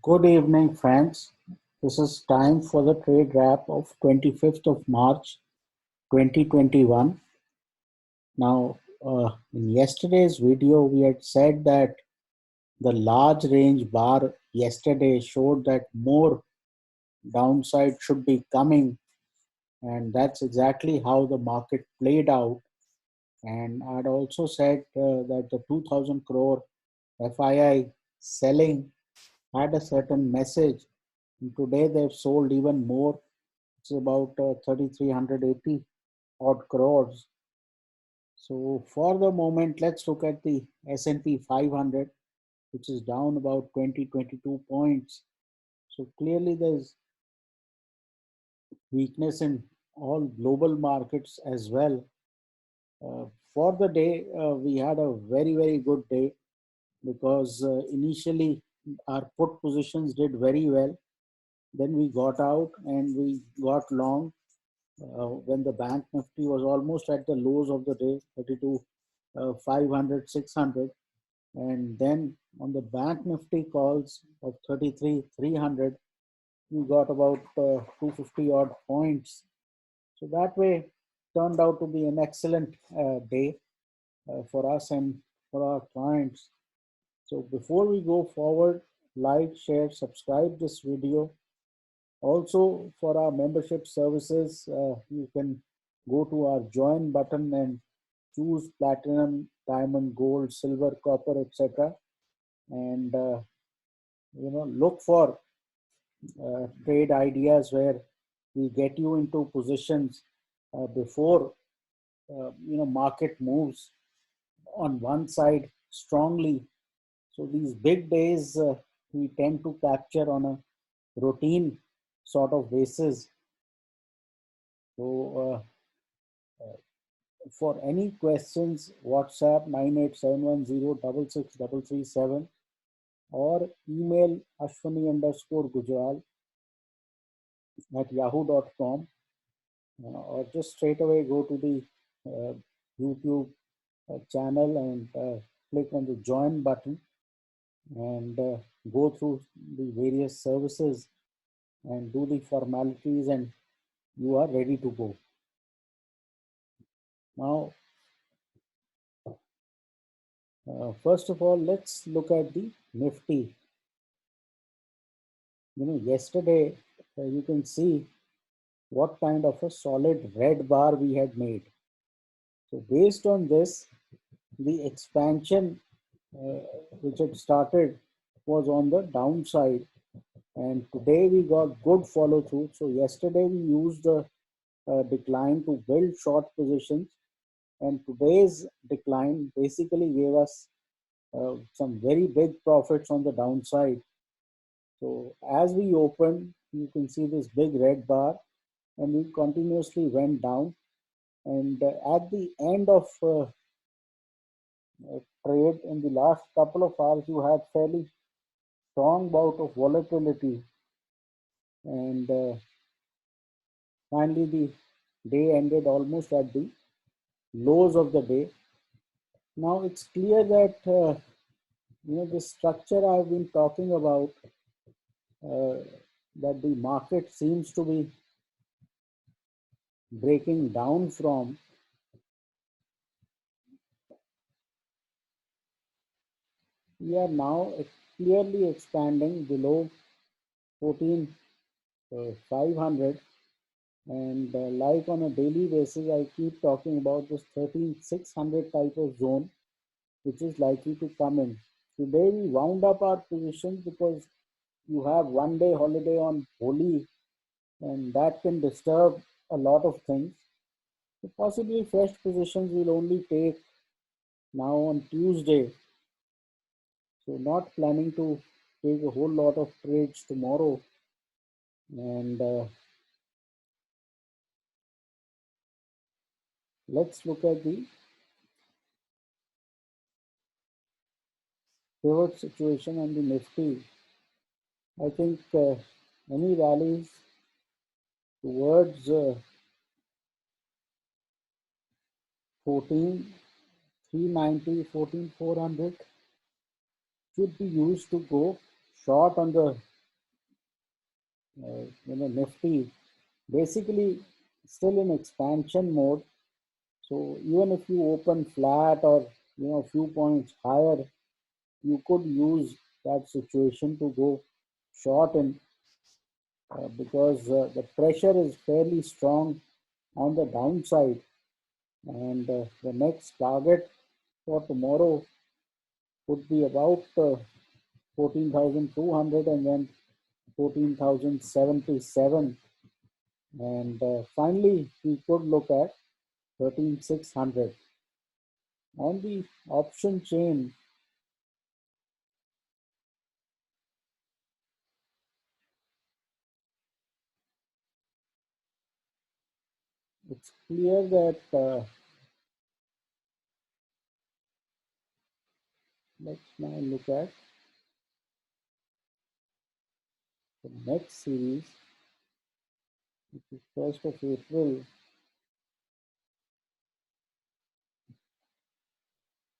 Good evening, friends. This is time for the trade wrap of 25th of March 2021. Now, in yesterday's video, we had said that the large range bar yesterday showed that more downside should be coming, and that's exactly how the market played out. And I'd also said that the 2000 crore FII selling had a certain message. And today they've sold even more. It's about 3,380 odd crores. So for the moment, let's look at the S&P 500, which is down about 22 points. So clearly there's weakness in all global markets as well. For the day, we had a very good day because initially our put positions did very well. Then we got out and we got long when the bank nifty was almost at the lows of the day, 32 500 600, and then on the bank nifty calls of 33 300 we got about 250 odd points. So that way turned out to be an excellent day for us and for our clients. So before we go forward, like, share, subscribe this video. Also, for our membership services, you can go to our join button and choose platinum, diamond, gold, silver, copper, etc. And look for trade ideas where we get you into positions before market moves on one side strongly. So these big days we tend to capture on a routine sort of basis. So for any questions, WhatsApp 98710663337 or email ashwani_gujral at yahoo.com, or just straight away go to the YouTube channel and click on the join button and go through the various services and do the formalities, and you are ready to go. Now, first of all, let's look at the Nifty. Yesterday you can see what kind of a solid red bar we had made. So based on this, the expansion which had started was on the downside, and today we got good follow through. So yesterday we used the decline to build short positions, and today's decline basically gave us some very big profits on the downside. So as we opened, you can see this big red bar, and we continuously went down. And at the end of trade in the last couple of hours, you had fairly strong bout of volatility, and finally the day ended almost at the lows of the day. Now it's clear that the structure I've been talking about, uh, that the market seems to be breaking down from, we are now clearly expanding below 14,500, and like on a daily basis I keep talking about this 13,600 type of zone which is likely to come in. Today we wound up our positions because you have one day holiday on Holi, and that can disturb a lot of things. So possibly fresh positions will only take now on Tuesday. So not planning to take a whole lot of trades tomorrow. And let's look at the pivot situation on the Nifty. I think any rallies towards 14,390, 14,400 should be used to go short on the Nifty basically still in expansion mode. So even if you open flat or a few points higher, you could use that situation to go short in because the pressure is fairly strong on the downside. And the next target for tomorrow would be about 14,200 and then 14,077. And finally, we could look at 13,600. On the option chain, it's clear that let's now look at the next series, which is 1st of April.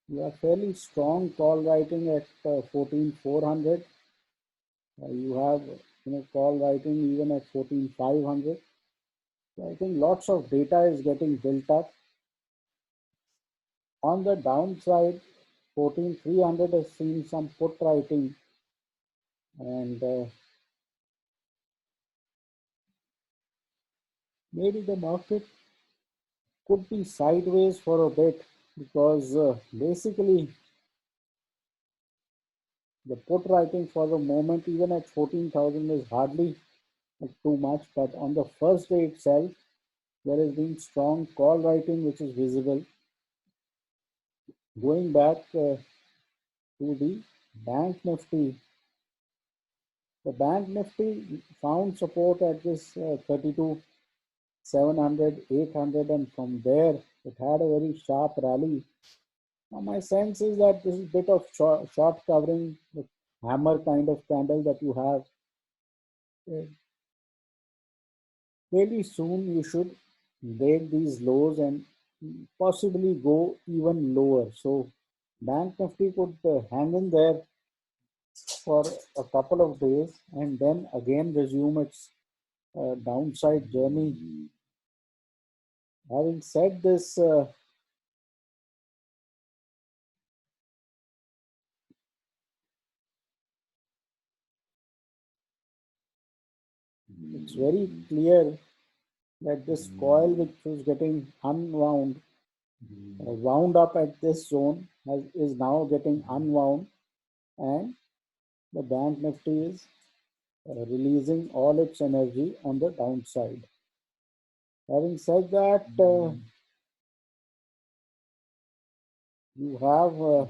We have fairly strong call writing at 14,400. You have call writing even at 14,500. So I think lots of data is getting built up. On the downside, 14,300 has seen some put writing, and maybe the market could be sideways for a bit because basically the put writing for the moment, even at 14,000, is hardly too much. But on the first day itself, there has been strong call writing which is visible. Going back to the Bank Nifty, the Bank Nifty found support at this 32 700, 800, and from there it had a very sharp rally. Now, my sense is that this is a bit of short covering, the hammer kind of candle that you have. Uh, Fairly soon you should break these lows and possibly go even lower. So, Bank Nifty could hang in there for a couple of days and then again resume its downside journey. Having said this, it's very clear that this coil, which was getting unwound, wound up at this zone, is now getting unwound, and the Bank Nifty is releasing all its energy on the downside. Having said that, you have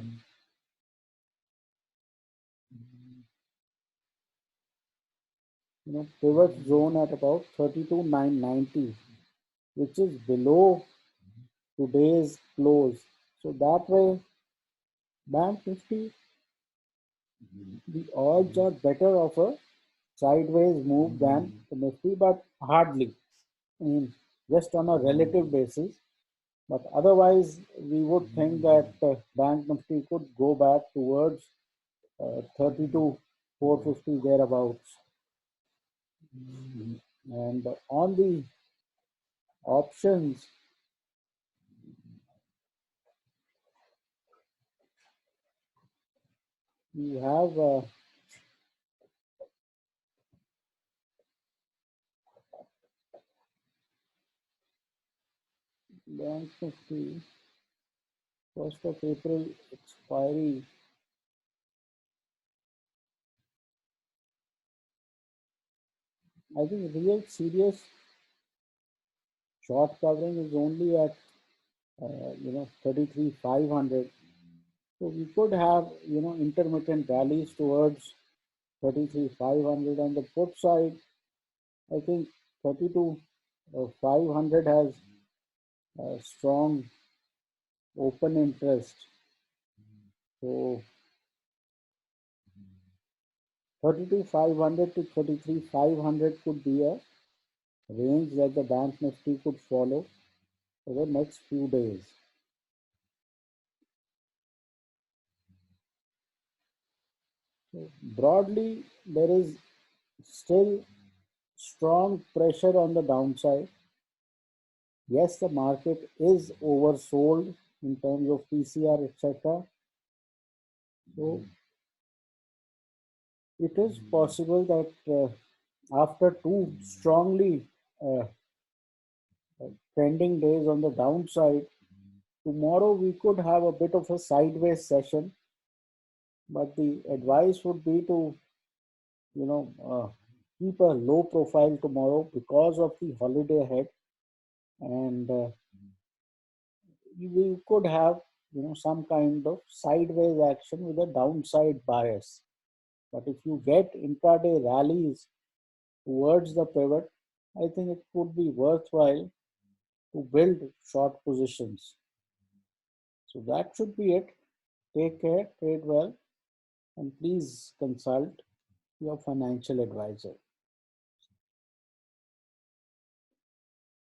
pivot zone at about 32,990, which is below today's close. So that way, Bank Nifty, the odds are better of a sideways move than the Nifty, but hardly. I mean, just on a relative basis. But otherwise, we would think that Bank Nifty could go back towards 32, 450 thereabouts. And on the options, we have Bank Nifty, 1st of April expiry. I think real serious short covering is only at 33,500. So we could have intermittent rallies towards 33,500 on the put side. I think 32,500 has strong open interest. So 32,500 to 33,500 could be a range that the Bank Nifty could follow for the next few days. So broadly, there is still strong pressure on the downside. Yes, the market is oversold in terms of PCR, etc. So it is possible that after two strongly uh, trending days on the downside, tomorrow we could have a bit of a sideways session. But the advice would be to, you know, keep a low profile tomorrow because of the holiday ahead, and we could have, some kind of sideways action with a downside bias. But if you get intraday rallies towards the pivot, I think it could be worthwhile to build short positions. So that should be it. Take care, trade well, and please consult your financial advisor.